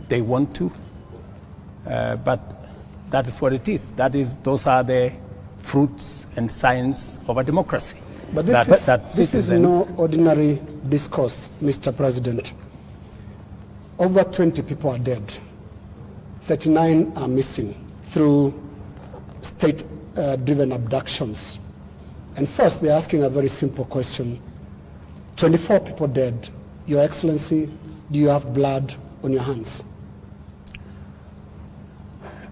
they want to, but that is what it is. Those are the fruits and signs of a democracy. But this is no ordinary discourse, Mr. President. Over 20 people are dead. 39 are missing through state-driven abductions. And first, they're asking a very simple question. 24 people dead. Your Excellency, do you have blood on your hands?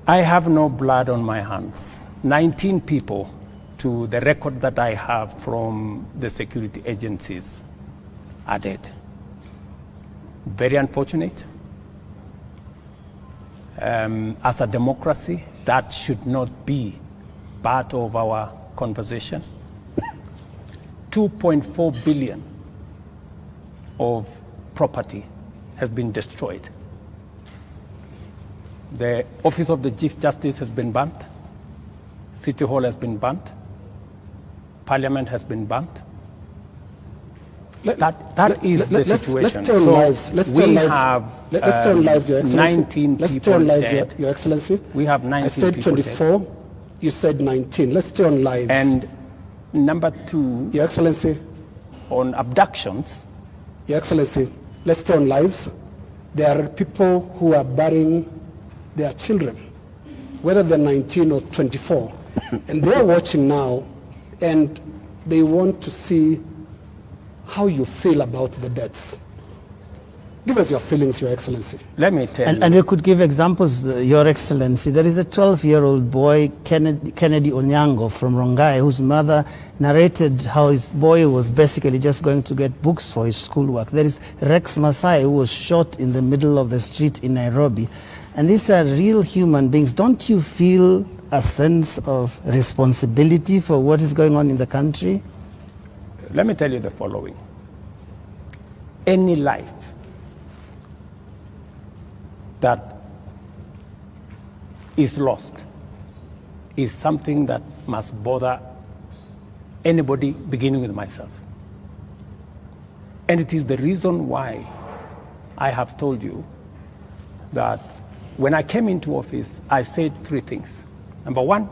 I have no blood on my hands. 19 people, to the record that I have from the security agencies, are dead. Very unfortunate. As a democracy, that should not be part of our conversation. 2.4 billion of property has been destroyed. The office of the Chief Justice has been burnt. City Hall has been burnt. Parliament has been burnt. That is the situation. Let's turn lives. Let's turn lives, Your Excellency. 19 let's people turn lives, dead. Your Excellency. We have 19 I said people 24. Dead. You said 19. Let's turn lives. And number two, Your Excellency. On abductions. Your Excellency, let's turn lives. There are people who are burying their children, whether they're 19 or 24, and they're watching now, and they want to see how you feel about the deaths. Give us your feelings, Your Excellency. Let me tell you. And we could give examples, Your Excellency. There is a 12-year-old boy, Kennedy Onyango from Rongai, whose mother narrated how his boy was basically just going to get books for his schoolwork. There is Rex Masai, who was shot in the middle of the street in Nairobi. And these are real human beings. Don't you feel a sense of responsibility for what is going on in the country? Let me tell you the following. Any life that is lost is something that must bother anybody, beginning with myself. And it is the reason why I have told you that when I came into office, I said three things. Number one,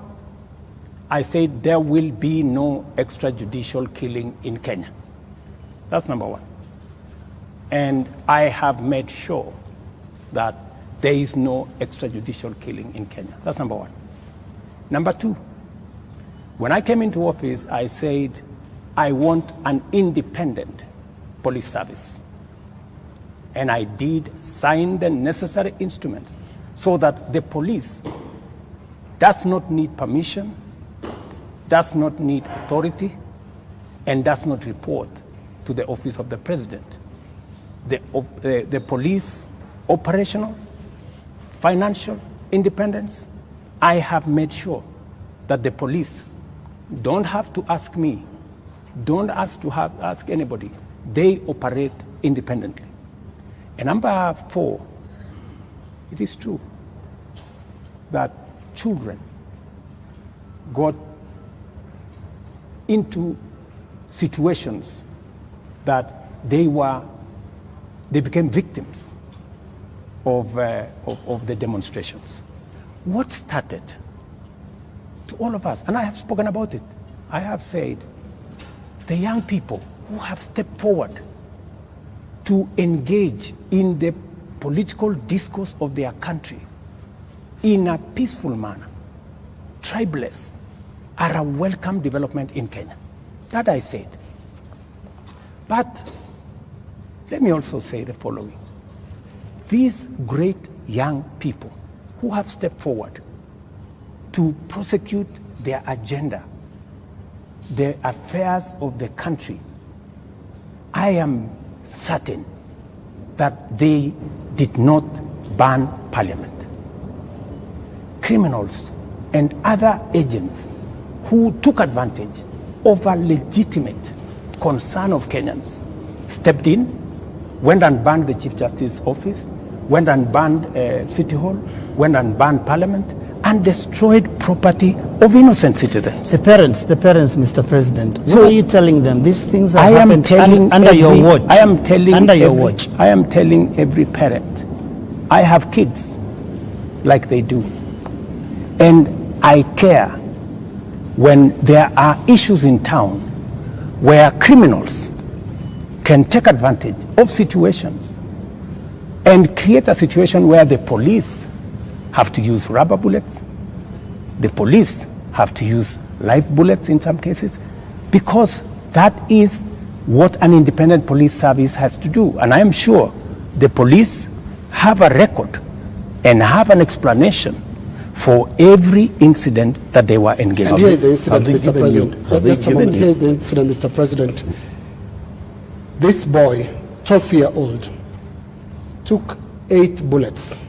I said there will be no extrajudicial killing in Kenya. That's number one. And I have made sure that there is no extrajudicial killing in Kenya. That's number one. Number two, when I came into office, I said I want an independent police service. And I did sign the necessary instruments so that the police does not need permission, does not need authority, and does not report to the office of the president. The police operational, financial independence, I have made sure that the police don't have to ask me, don't ask anybody. They operate independently. And number four, it is true that children got into situations that they became victims of the demonstrations. What started to all of us, and I have spoken about it, I have said, the young people who have stepped forward to engage in the political discourse of their country in a peaceful manner, tribeless, are a welcome development in Kenya. That I said. But let me also say the following. These great young people who have stepped forward to prosecute their agenda, the affairs of the country, I am certain that they did not ban parliament. Criminals and other agents who took advantage of a legitimate concern of Kenyans stepped in, went and banned the Chief Justice's office, went and banned City Hall, went and banned Parliament, and destroyed property of innocent citizens. The parents, Mr. President. So, what are you telling them? These things have I am happened telling under your watch. I am telling under your every, watch. I am telling every parent. I have kids like they do. And I care when there are issues in town where criminals can take advantage of situations and create a situation where the police have to use rubber bullets, the police have to use live bullets in some cases, because that is what an independent police service has to do. And I am sure the police have a record and have an explanation for every incident that they were engaged in. And here is the incident, Mr. President. Here is the incident, Mr. President. This boy, 12-year-old, took 8 bullets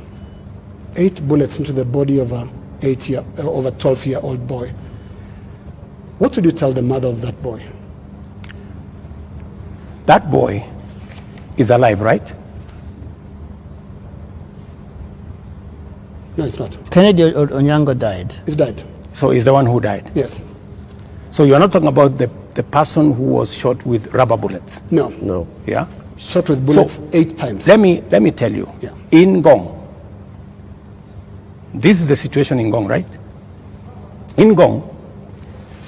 into the body of a 12-year-old boy. What would you tell the mother of that boy? That boy is alive, right? No, it's not. Kennedy Onyango died. He's died. So he's the one who died. Yes. So you're not talking about the person who was shot with rubber bullets? No. No. Yeah? Shot with bullets 8 times. Let me tell you. Yeah. In Ngong, this is the situation in Ngong, right? In Ngong,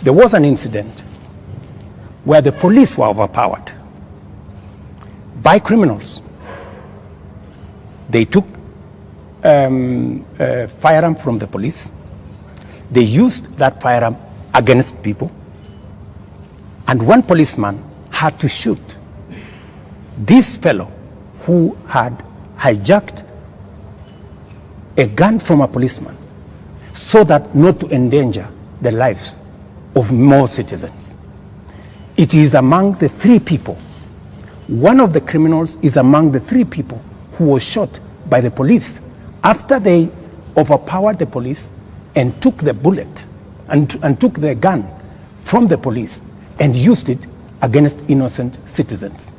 there was an incident where the police were overpowered by criminals. They took firearm from the police. They used that firearm against people. And one policeman had to shoot this fellow who had hijacked a gun from a policeman so that not to endanger the lives of more citizens. It is among the 3 people. One of the criminals is among the 3 people who was shot by the police after they overpowered the police and took the bullet and took the gun from the police and used it against innocent citizens.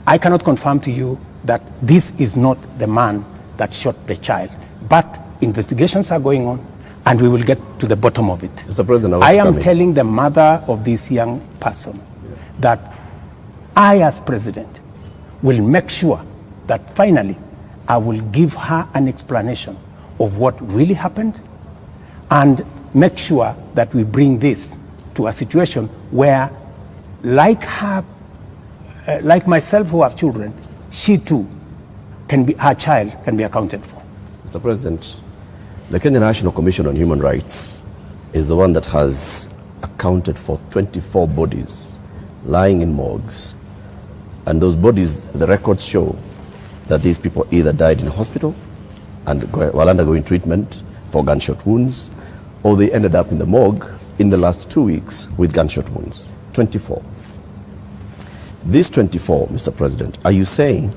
I cannot confirm to you that this is not the man that shot the child, but investigations are going on and we will get to the bottom of it. Mr. President, I am telling the mother of this young person that I, as president, will make sure that finally I will give her an explanation of what really happened and make sure that we bring this to a situation where, like her, like myself who have children, she too can be, her child can be accounted for. Mr. President, the Kenya National Commission on Human Rights is the one that has accounted for 24 bodies lying in morgues. And those bodies, the records show that these people either died in hospital and while undergoing treatment for gunshot wounds, or they ended up in the morgue in the last 2 weeks with gunshot wounds. 24. These 24, Mr. President, are you saying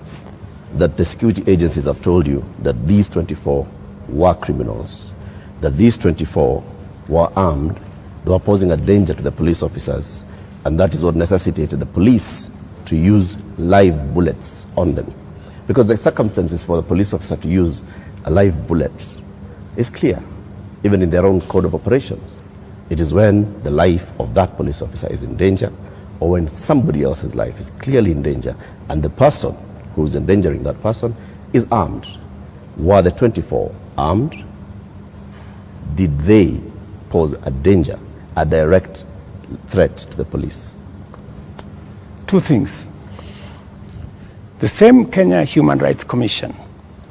that the security agencies have told you that these 24 were criminals, that these 24 were armed, they were posing a danger to the police officers, and that is what necessitated the police to use live bullets on them? Because the circumstances for the police officer to use a live bullet is clear, even in their own code of operations. It is when the life of that police officer is in danger, or when somebody else's life is clearly in danger, and the person who is endangering that person is armed. Were the 24 armed? Did they pose a danger, a direct threat to the police? 2 things. The same Kenya Human Rights Commission,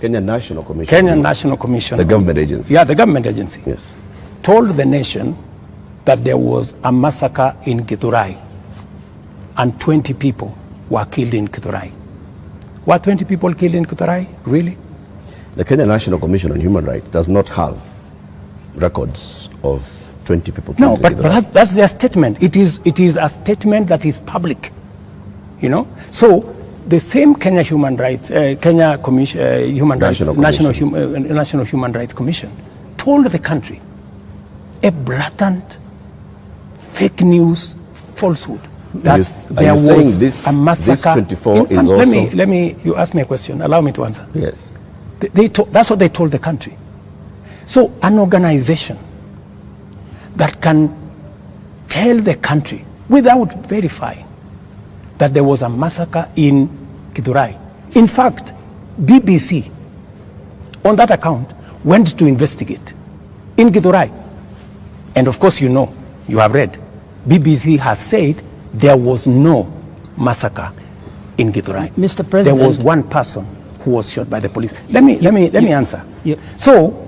Kenya National Commission. Kenya National Commission. The government agency. Yeah, the government agency. Yes. Told the nation that there was a massacre in Githurai and 20 people were killed in Githurai. Were 20 people killed in Githurai? Really? The Kenya National Commission on Human Rights does not have records of 20 people killed. No, but that's their statement. It is a statement that is public. You know? So the same Kenya Human Rights, Kenya Commission, National Human Rights Commission told the country a blatant fake news falsehood that there was a massacre. This 24 is also... Let me, you ask me a question, allow me to answer. Yes. That's what they told the country. So an organization that can tell the country without verifying that there was a massacre in Githurai. In fact, BBC, on that account, went to investigate in Githurai. And of course, you know, you have read, BBC has said there was no massacre in Githurai. Mr. President, there was one person who was shot by the police. Let me answer. So,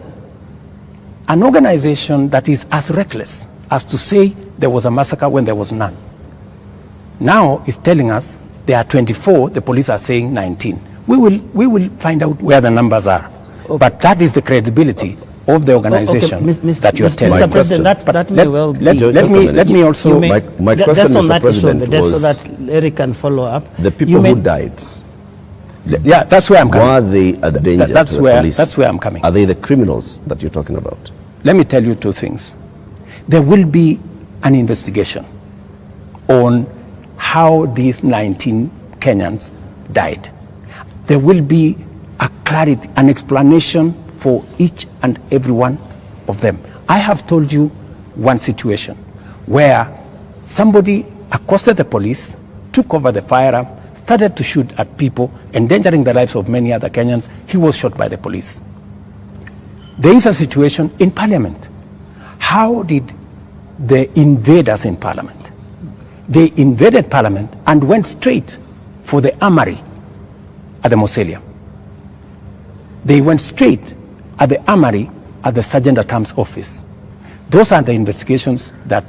an organization that is as reckless as to say there was a massacre when there was none, now is telling us there are 24, the police are saying 19. We will find out where the numbers are. Okay. But that is the credibility of the organization that you are telling. Mr. President, that may well be. Let me also... My question, just on Mr. that President, issue, just so that Eric can follow up. The people who died, yeah, that's where I'm coming. were they a danger to the police? That's where I'm coming. Are they the criminals that you're talking about? Let me tell you two things. There will be an investigation on how these 19 Kenyans died. There will be a clarity, an explanation for each and every one of them. I have told you one situation where somebody accosted the police, took over the firearm, started to shoot at people, endangering the lives of many other Kenyans. He was shot by the police. There is a situation in Parliament. How did the invaders in Parliament? They invaded Parliament and went straight for the armory at the Mausoleum. They went straight at the armory at the Sergeant at Arms office. Those are the investigations that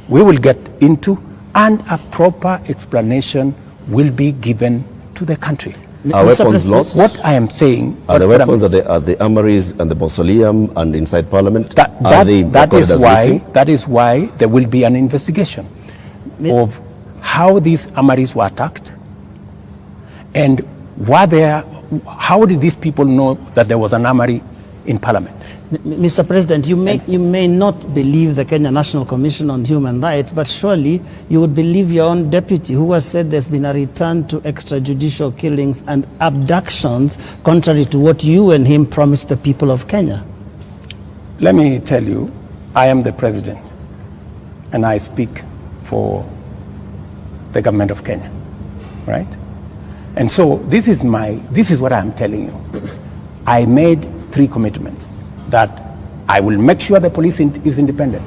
we will get into, and a proper explanation will be given to the country. Are weapons lost? What I am saying... Are the weapons at the armories and the mausoleum and inside Parliament? That is why there will be an investigation of how these armories were attacked, and how did these people know that there was an armory in Parliament? Mr. President, you may not believe the Kenya National Commission on Human Rights, but surely you would believe your own deputy, who has said there's been a return to extrajudicial killings and abductions, contrary to what you and him promised the people of Kenya. Let me tell you, I am the president, and I speak for the government of Kenya, right? And so this is what I am telling you. I made 3 commitments: that I will make sure the police is independent,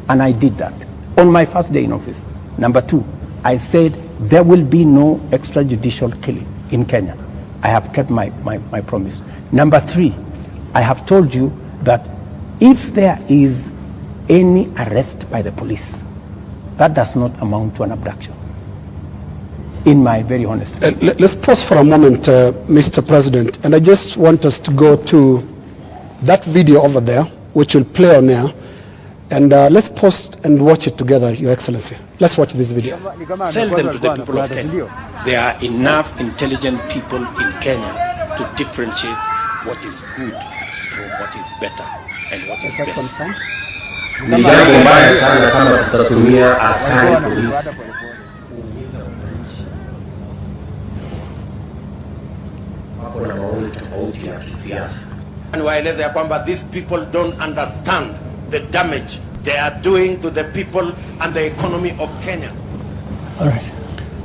and I did that on my first day in office. Number 2, I said there will be no extrajudicial killing in Kenya. I have kept my promise. Number 3, I have told you that if there is any arrest by the police, that does not amount to an abduction, in my very honest opinion. Let's pause for a moment, Mr. President, and I just want us to go to that video over there, which will play on air, and let's pause and watch it together, Your Excellency. Let's watch this video. Sell them to the people of Kenya. There are enough intelligent people in Kenya to differentiate what is good from what is better and what is best. Ni jambo mbaya sana kama tutatumia askari polisi wako na maoni tofauti ya kisiasa. Waeleza ya kwamba these people don't understand the damage they are doing to the people and the economy of Kenya. All right.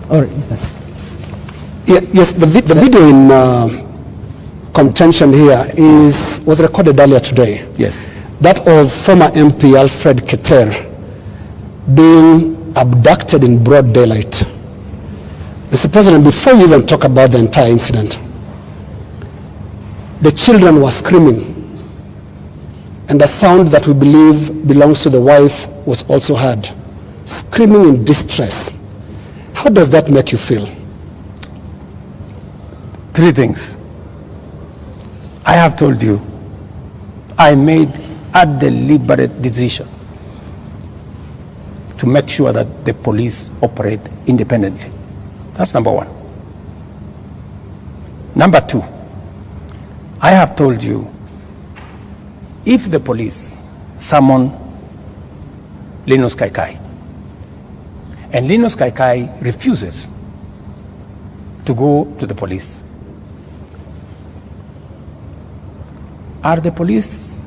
All right. Yes, the video in contention here was recorded earlier today. Yes. That of former MP Alfred Keter being abducted in broad daylight. Mr. President, before you even talk about the entire incident, the children were screaming, and the sound that we believe belongs to the wife was also heard, screaming in distress. How does that make you feel? 3 things. I have told you, I made a deliberate decision to make sure that the police operate independently. That's number 1. Number 2, I have told you, if the police summon Linus Kaikai, and Linus Kaikai refuses to go to the police, are the police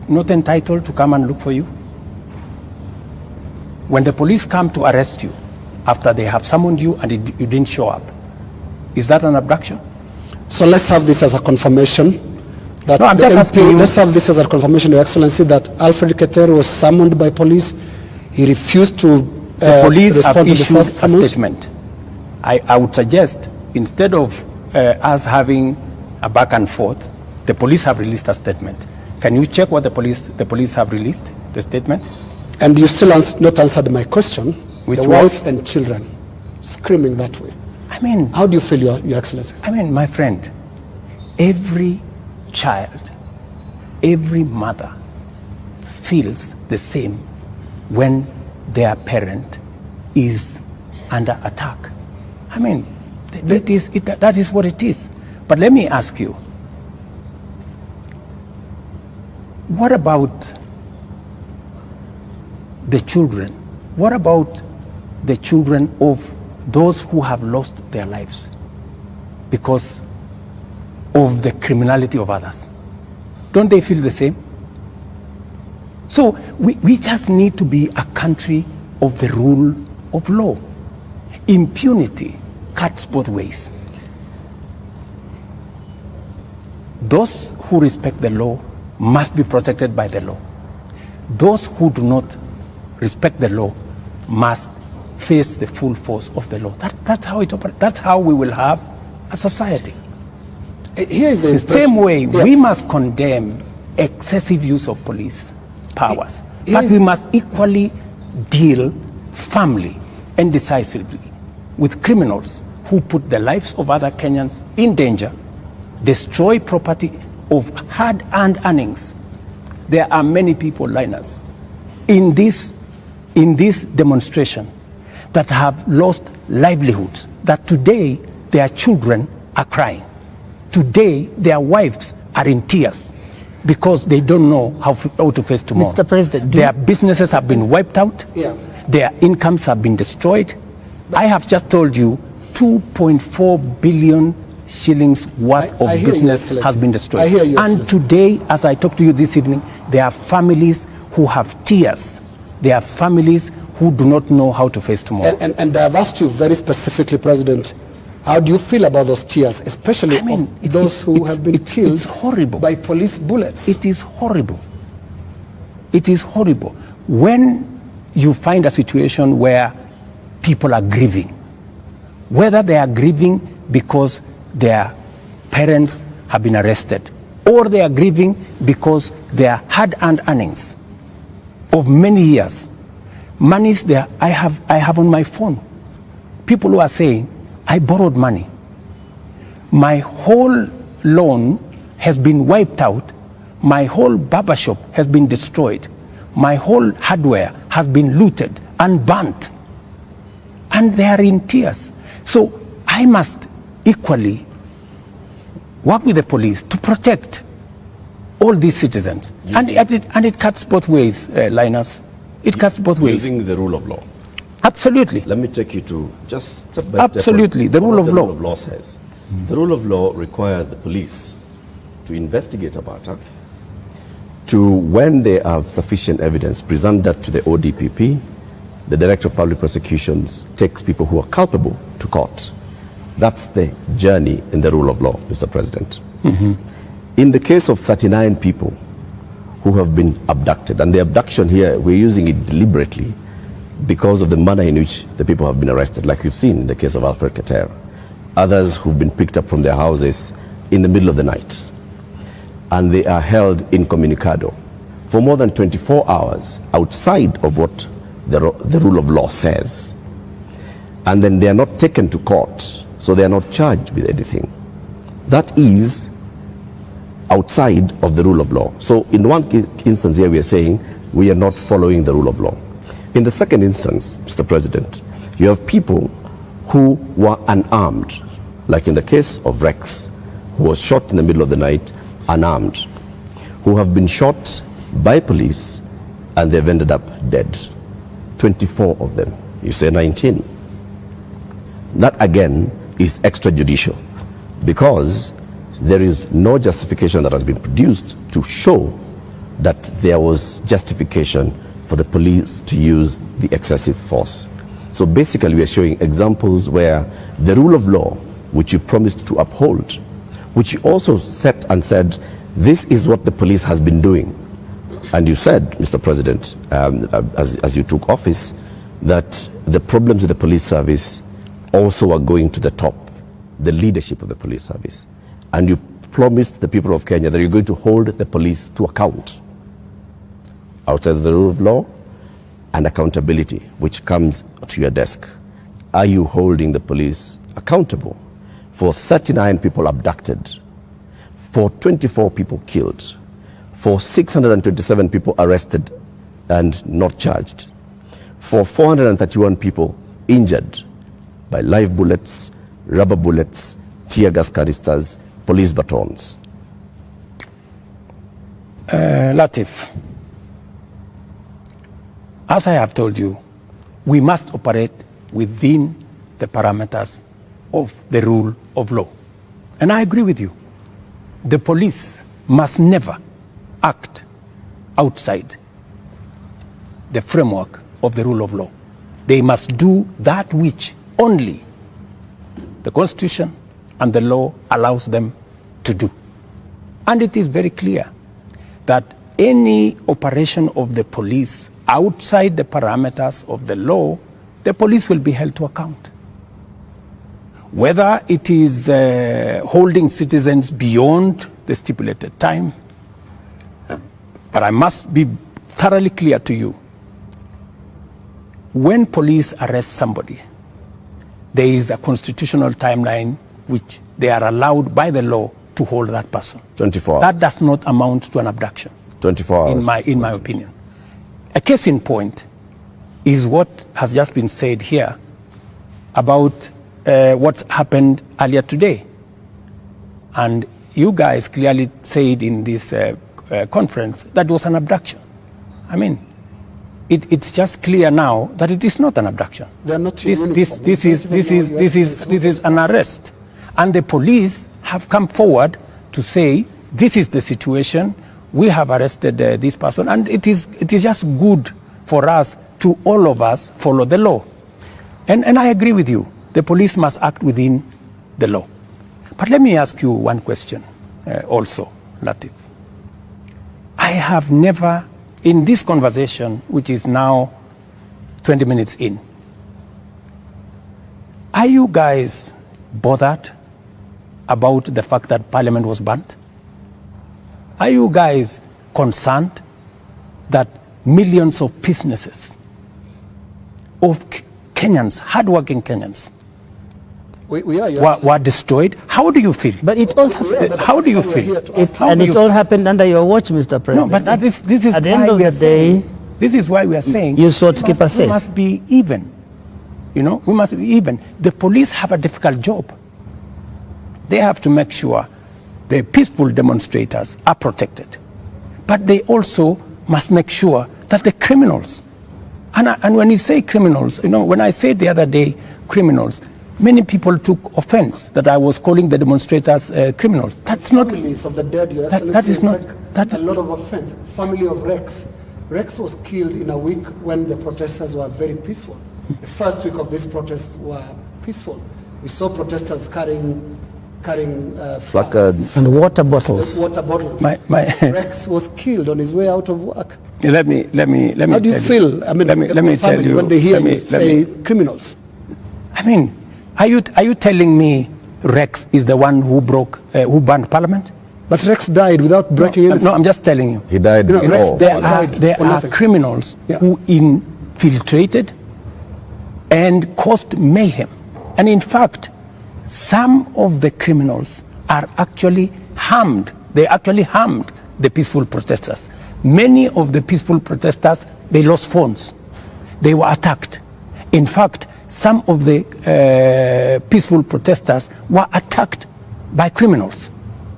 not entitled to come and look for you? When the police come to arrest you after they have summoned you and you didn't show up, is that an abduction? So let's have this as a confirmation. That no, I'm just asking you. Let's have this as a confirmation, Your Excellency, that Alfred Keter was summoned by police. He refused to the police have respond to issued the a summons. statement. I would suggest, instead of us having a back and forth, the police have released a statement. Can you check what the police have released, the statement? And you still not answered my question. Which the was? wife and children screaming that way. I mean, how do you feel, Your Excellency? I mean, my friend, every child, every mother feels the same when their parent is under attack. I mean, that is what it is. But let me ask you, what about the children? What about the children of those who have lost their lives because of the criminality of others? Don't they feel the same? So we just need to be a country of the rule of law. Impunity cuts both ways. Those who respect the law must be protected by the law. Those who do not respect the law must face the full force of the law. That's how it operates. That's how we will have a society. Here is the same way we must condemn excessive use of police powers, but we must equally deal firmly and decisively with criminals who put the lives of other Kenyans in danger, destroy property of hard-earned earnings. There are many people, Linus, in this demonstration that have lost livelihoods, that today their children are crying. Today their wives are in tears because they don't know how to face tomorrow. Mr. President, their businesses have been wiped out. Yeah. Their incomes have been destroyed. I have just told you 2.4 billion shillings worth of business has been destroyed. And today, as I talk to you this evening, there are families who have tears. There are families who do not know how to face tomorrow. And I've asked you very specifically, President, how do you feel about those tears, especially those who have been killed by police bullets? It is horrible. It is horrible. When you find a situation where people are grieving, whether they are grieving because their parents have been arrested, or they are grieving because their hard-earned earnings of many years, monies there, I have on my phone, people who are saying, I borrowed money. My whole loan has been wiped out. My whole barbershop has been destroyed. My whole hardware has been looted and burnt. And they are in tears. So I must equally work with the police to protect all these citizens. And it cuts both ways, Linus. It cuts both ways. Using the rule of law. Absolutely. Let me take you to just step by step. Absolutely, the rule of law. The rule of law says. The rule of law requires the police to investigate a matter, to, when they have sufficient evidence, present that to the ODPP. The Director of Public Prosecutions takes people who are culpable to court. That's the journey in the rule of law, Mr. President. In the case of 39 people who have been abducted, and the abduction here, we're using it deliberately because of the manner in which the people have been arrested, like we've seen in the case of Alfred Keter. Others who've been picked up from their houses in the middle of the night, and they are held incommunicado for more than 24 hours outside of what the rule of law says. And then they are not taken to court, so they are not charged with anything. That is outside of the rule of law. So in one instance here we are saying we are not following the rule of law. In the second instance, Mr. President, you have people who were unarmed, like in the case of Rex, who was shot in the middle of the night, unarmed, who have been shot by police and they've ended up dead. 24 of them. You say 19. That again is extrajudicial because there is no justification that has been produced to show that there was justification for the police to use the excessive force. So basically we are showing examples where the rule of law, which you promised to uphold, which you also set and said, this is what the police has been doing. And you said, Mr. President, as you took office, that the problems with the police service also are going to the top, the leadership of the police service. And you promised the people of Kenya that you're going to hold the police to account outside of the rule of law and accountability, which comes to your desk. Are you holding the police accountable for 39 people abducted, for 24 people killed, for 627 people arrested and not charged, for 431 people injured by live bullets, rubber bullets, tear gas canisters, police batons? Latif, as I have told you, we must operate within the parameters of the rule of law. And I agree with you. The police must never act outside the framework of the rule of law. They must do that which only the Constitution and the law allows them to do. And it is very clear that any operation of the police outside the parameters of the law, the police will be held to account. Whether it is holding citizens beyond the stipulated time, but I must be thoroughly clear to you. When police arrest somebody, there is a constitutional timeline which they are allowed by the law to hold that person. 24 hours. That does not amount to an abduction. 24 hours. In my opinion. A case in point is what has just been said here about what happened earlier today. And you guys clearly said in this conference that was an abduction. I mean, it's just clear now that it is not an abduction. They are not this is an arrest. And the police have come forward to say, this is the situation, we have arrested this person, and it is just good for us to all of us follow the law. And I agree with you, the police must act within the law. But let me ask you one question also, Latif. I have never, in this conversation, which is now 20 minutes in, are you guys bothered about the fact that Parliament was burnt? Are you guys concerned that millions of businesses of Kenyans, hardworking Kenyans, were destroyed? How do you feel? But it all happened. How do you feel? It all happened under your watch, Mr. President. No, but this is at the end of the day. This is why we are saying you sought to keep us safe. We must be even. You know, we must be even. The police have a difficult job. They have to make sure the peaceful demonstrators are protected, but they also must make sure that the criminals, and when you say criminals, you know, when I said the other day criminals, many people took offense that I was calling the demonstrators criminals. That's not. Families of the dead, Your Excellency, that is not. That's a lot of offense. Family of Rex. Rex was killed in a week when the protesters were very peaceful. The first week of these protests were peaceful. We saw protesters carrying placards and water bottles. Rex was killed on his way out of work. Let me. How do you feel? I mean, let me tell you when they hear you say criminals. I mean, are you telling me Rex is the one who burned Parliament? But Rex died without breaking anything. No, I'm just telling you. He died. You know, Rex, there are criminals who infiltrated and caused mayhem, and in fact, some of the criminals are actually harmed. They actually harmed the peaceful protesters. Many of the peaceful protesters, they lost phones. They were attacked. In fact, some of the peaceful protesters were attacked by criminals,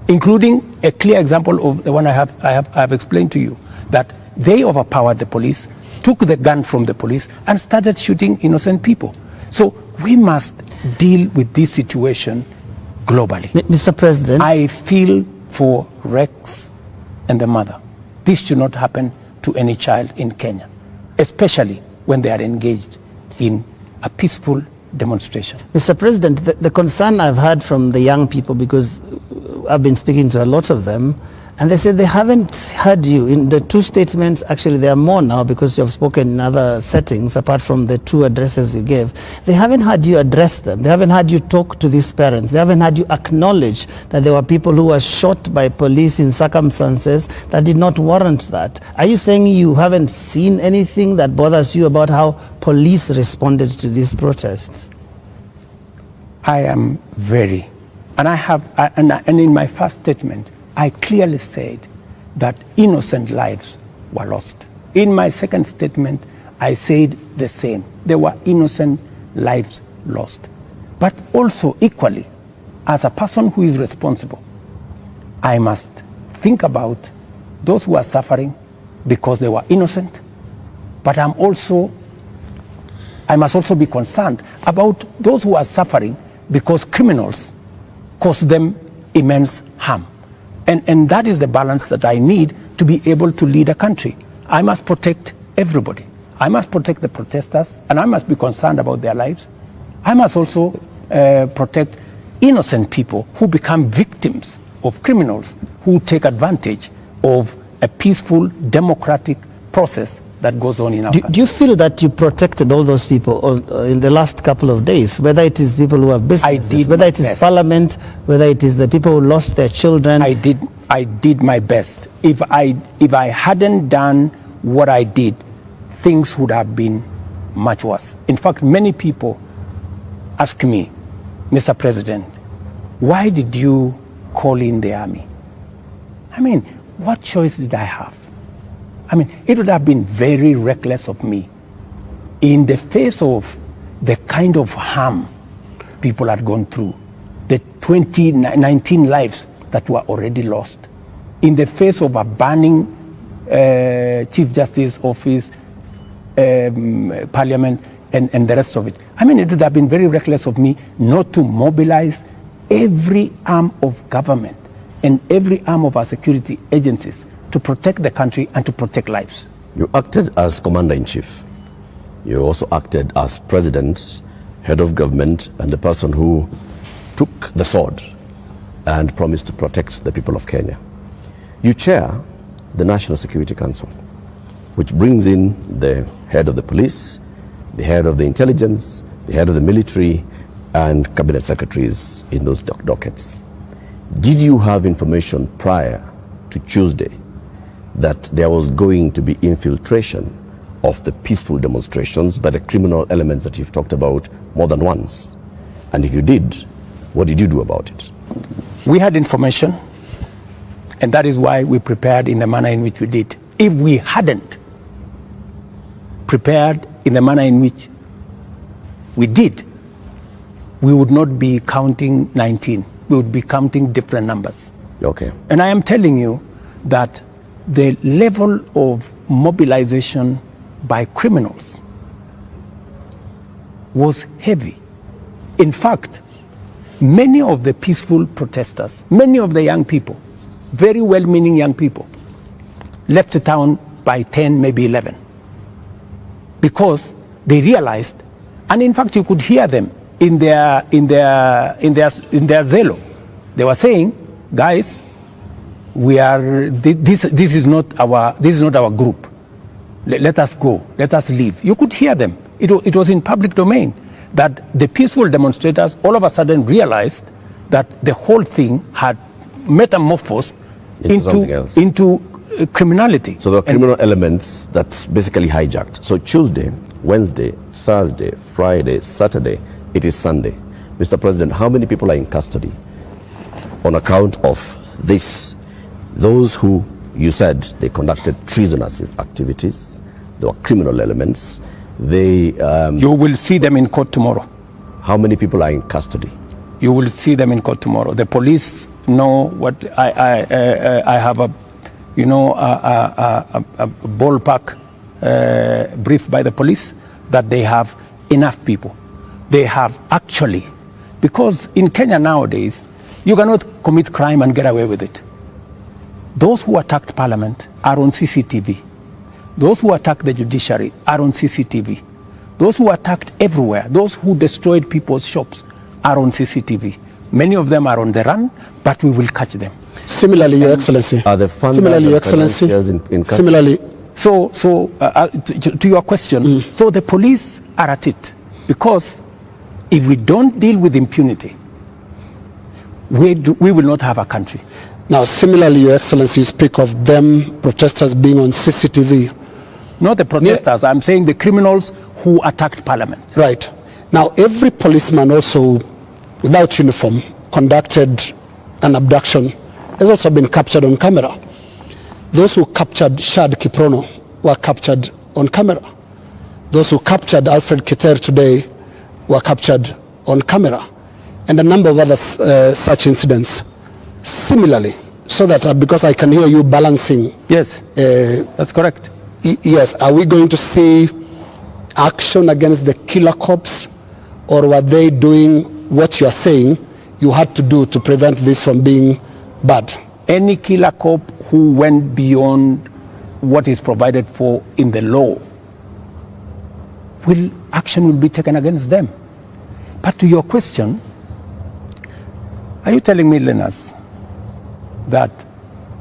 including a clear example of the one I have explained to you, that they overpowered the police, took the gun from the police, and started shooting innocent people. So we must deal with this situation globally. Mr. President, I feel for Rex and the mother. this should not happen to any child in Kenya, especially when they are engaged in a peaceful demonstration. Mr. President, the concern I've heard from the young people, because I've been speaking to a lot of them, and they said they haven't heard you in the two statements. Actually, there are more now because you have spoken in other settings apart from the two addresses you gave. They haven't heard you address them. They haven't heard you talk to these parents. They haven't heard you acknowledge that there were people who were shot by police in circumstances that did not warrant that. Are you saying you haven't seen anything that bothers you about how police responded to these protests? I am very, and I have, and in my first statement, I clearly said that innocent lives were lost. In my second statement, I said the same. There were innocent lives lost. But also equally, as a person who is responsible, I must think about those who are suffering because they were innocent. But I must also be concerned about those who are suffering because criminals cause them immense harm. And that is the balance that I need to be able to lead a country. I must protect everybody. I must protect the protesters, and I must be concerned about their lives. I must also protect innocent people who become victims of criminals who take advantage of a peaceful, democratic process that goes on in our country. Do you feel that you protected all those people in the last couple of days, whether it is people who have businesses, whether it is parliament, whether it is the people who lost their children? I did my best. If I hadn't done what I did, things would have been much worse. In fact, many people ask me, Mr. President, why did you call in the army? I mean, what choice did I have? I mean, it would have been very reckless of me in the face of the kind of harm people had gone through, the 19 lives that were already lost, in the face of a burning Chief Justice office, Parliament, and the rest of it. I mean, it would have been very reckless of me not to mobilize every arm of government and every arm of our security agencies to protect the country and to protect lives. You acted as commander-in-chief. You also acted as president, head of government, and the person who took the sword and promised to protect the people of Kenya. You chair the National Security Council, which brings in the head of the police, the head of the intelligence, the head of the military, and cabinet secretaries in those dockets. Did you have information prior to Tuesday that there was going to be infiltration of the peaceful demonstrations by the criminal elements that you've talked about more than once? And if you did, what did you do about it? We had information, and that is why we prepared in the manner in which we did. If we hadn't prepared in the manner in which we did, we would not be counting 19. We would be counting different numbers. Okay. And I am telling you that the level of mobilization by criminals was heavy. In fact, many of the peaceful protesters, many of the young people, very well-meaning young people, left the town by 10, maybe 11, because they realized, and in fact you could hear them in their zelo. They were saying, guys, we are this is not our group. Let us go. Let us leave. You could hear them. It was in public domain that the peaceful demonstrators all of a sudden realized that the whole thing had metamorphosed into criminality. So there are criminal elements that basically hijacked. So Tuesday, Wednesday, Thursday, Friday, Saturday, it is Sunday. Mr. President, how many people are in custody on account of this? Those who you said they conducted treasonous activities, there were criminal elements. You will see them in court tomorrow. How many people are in custody? You will see them in court tomorrow. The police know what I have a ballpark brief by the police that they have enough people. They have actually, because in Kenya nowadays, you cannot commit crime and get away with it. Those who attacked Parliament are on CCTV. Those who attacked the judiciary are on CCTV. Those who attacked everywhere, those who destroyed people's shops are on CCTV. Many of them are on the run, but we will catch them. Similarly, Your Excellency. Are the funders similarly, Your and Excellency. in Similarly. To your question, so the police are at it, because if we don't deal with impunity, we will not have a country. Now, similarly, Your Excellency, you speak of them, protesters being on CCTV. Not the protesters, I'm saying the criminals who attacked Parliament. Right. Now, every policeman also, without uniform, conducted an abduction, has also been captured on camera. Those who captured Shad Kiprono were captured on camera. Those who captured Alfred Keter today were captured on camera. And a number of other such incidents. Similarly, so that because I can hear you balancing. Yes, that's correct. Yes, are we going to see action against the killer cops, or were they doing what you are saying you had to do to prevent this from being bad? Any killer cop who went beyond what is provided for in the law, action will be taken against them. But to your question, are you telling me, Linus, that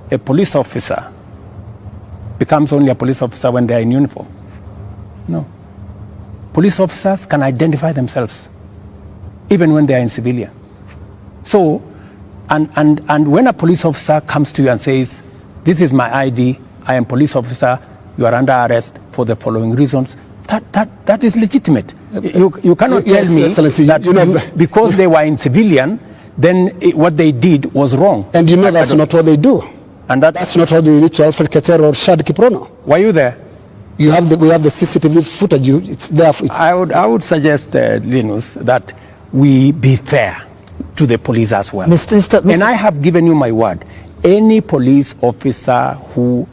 a police officer becomes only a police officer when they are in uniform? No. Police officers can identify themselves even when they are in civilian. So, and when a police officer comes to you and says, this is my ID, I am police officer, you are under arrest for the following reasons, that is legitimate. You cannot tell me that because they were in civilian, then what they did was wrong. And you know that's not what they do. And that's not what they did to Alfred Keter or Shad Kiprono. Were you there? We have the CCTV footage. It's there. I would suggest, Linus, that we be fair to the police as well. Mr. And I have given you my word. Any police officer who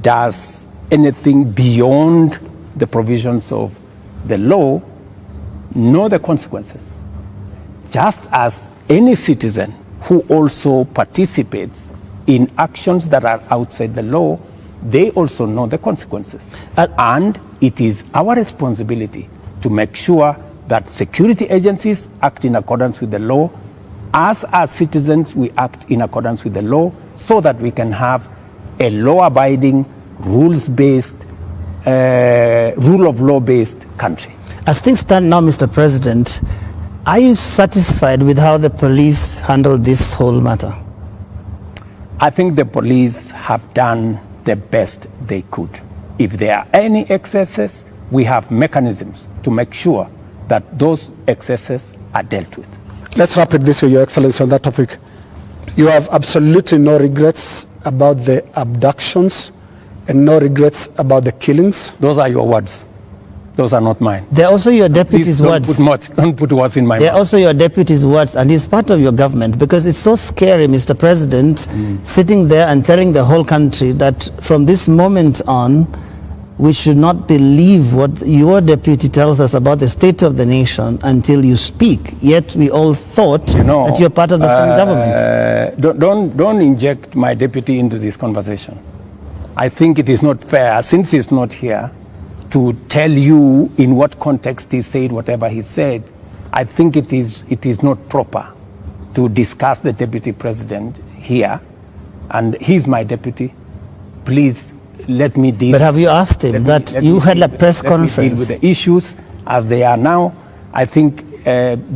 does anything beyond the provisions of the law know the consequences. Just as any citizen who also participates in actions that are outside the law, they also know the consequences. And it is our responsibility to make sure that security agencies act in accordance with the law. As citizens, we act in accordance with the law so that we can have a law-abiding, rules-based, rule of law-based country. As things stand now, Mr. President, are you satisfied with how the police handled this whole matter? I think the police have done the best they could. If there are any excesses, we have mechanisms to make sure that those excesses are dealt with. Let's wrap it this way, Your Excellency, on that topic. You have absolutely no regrets about the abductions and no regrets about the killings? Those are your words. Those are not mine. They're also your deputy's words. Don't put words in my mouth. They're also your deputy's words, and he's part of your government, because it's so scary, Mr. President, sitting there and telling the whole country that from this moment on, we should not believe what your deputy tells us about the state of the nation until you speak. Yet we all thought that you're part of the same government. Don't inject my deputy into this conversation. I think it is not fair, since he's not here, to tell you in what context he said whatever he said. I think it is not proper to discuss the deputy president here, and he's my deputy. Please let me deal. But have you asked him that you had a press conference? Deal with the issues as they are now. I think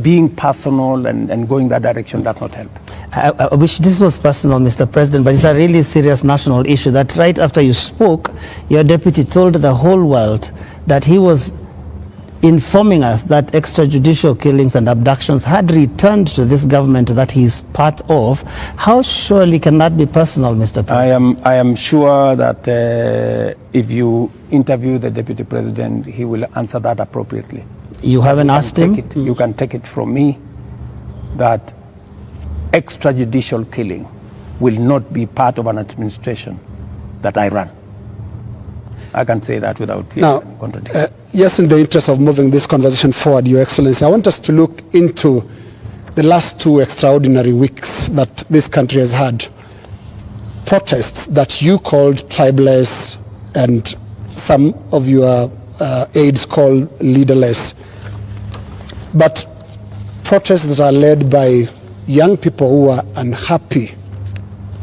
being personal and going that direction does not help. I wish this was personal, Mr. President, but it's a really serious national issue that right after you spoke, your deputy told the whole world that he was informing us that extrajudicial killings and abductions had returned to this government that he's part of. How surely can that be personal, Mr. President? I am sure that if you interview the deputy president, he will answer that appropriately. You haven't asked him? You can take it from me that extrajudicial killing will not be part of an administration that I run. I can say that without fear of any contradiction. Yes, in the interest of moving this conversation forward, Your Excellency, I want us to look into the last 2 extraordinary weeks that this country has had. protests that you called tribeless and some of your aides call leaderless, but protests that are led by young people who are unhappy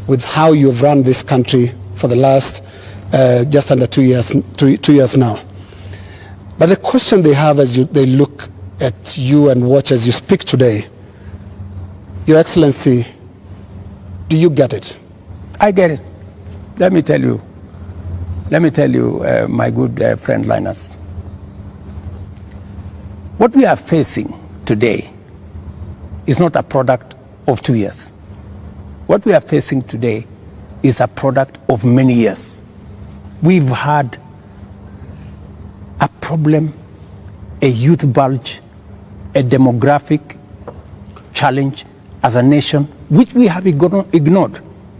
with how you've run this country for the last just under 2 years now. But the question they have as they look at you and watch as you speak today, Your Excellency, do you get it? I get it. Let me tell you, my good friend Linus, what we are facing today is not a product of 2 years. What we are facing today is a product of many years. We've had a problem, a youth bulge, a demographic challenge as a nation, which we have ignored.